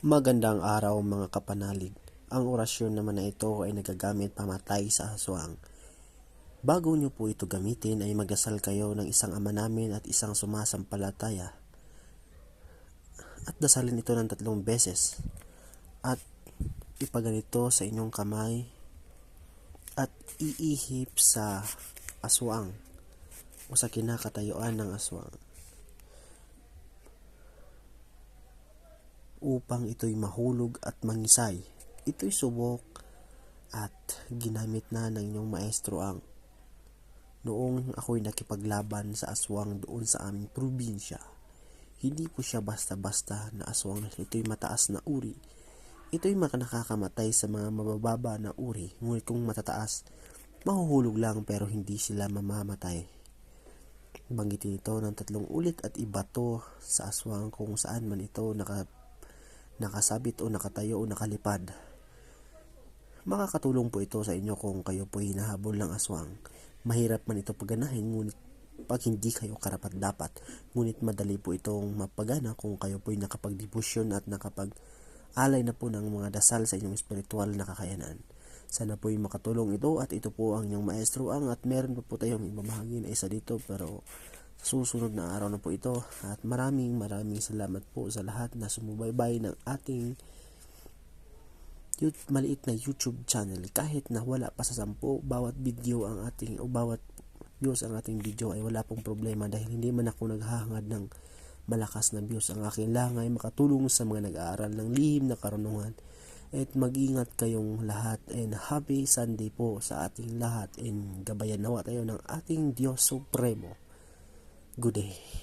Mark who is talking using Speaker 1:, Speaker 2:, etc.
Speaker 1: Magandang araw mga kapanalig. Ang orasyon naman na ito ay nagagamit pamatay sa aswang. Bago nyo po ito gamitin ay magdasal kayo ng isang Ama Namin at isang sumasampalataya. At dasalin ito ng 3 beses. At ipaganito sa inyong kamay at iihip sa aswang o sa kinakatayuan ng aswang, upang ito'y mahulog at mangisay. Ito'y subok at ginamit na ng inyong maestro ang noong ako'y nakipaglaban sa aswang doon sa aming probinsya. Hindi po siya basta-basta na aswang. Ito'y mataas na uri. Ito'y nakakamatay sa mga mabababa na uri. Ngunit kung matataas, mahuhulog lang pero hindi sila mamamatay. Banggitin ito ng 3 ulit at ibato sa aswang kung saan man ito nakasabit o nakatayo o nakalipad. Makakatulong po ito sa inyo kung kayo po hinahabol ng aswang. Mahirap man ito paganahin, ngunit pag hindi kayo karapat-dapat. Ngunit madali po itong mapagana kung kayo po nakapagdebosyon at nakapag-alay na po ng mga dasal sa inyong espiritual na kakayanan. Sana po makatulong ito at ito po ang inyong maestro ang, at meron pa po tayong ibabahagi na isa dito pero susunod na araw na po ito. At maraming salamat po sa lahat na sumubaybay ng ating maliit na YouTube channel. Kahit na wala pa sa 10, bawat video ang ating o bawat views ang ating video ay wala pong problema, dahil hindi man ako naghahangad ng malakas na views. Ang aking lang ay makatulong sa mga nag-aaral ng lihim na karunungan. At mag-ingat kayong lahat and happy Sunday po sa ating lahat, and gabayan nawa tayo ng ating Diyos Supremo. Good day.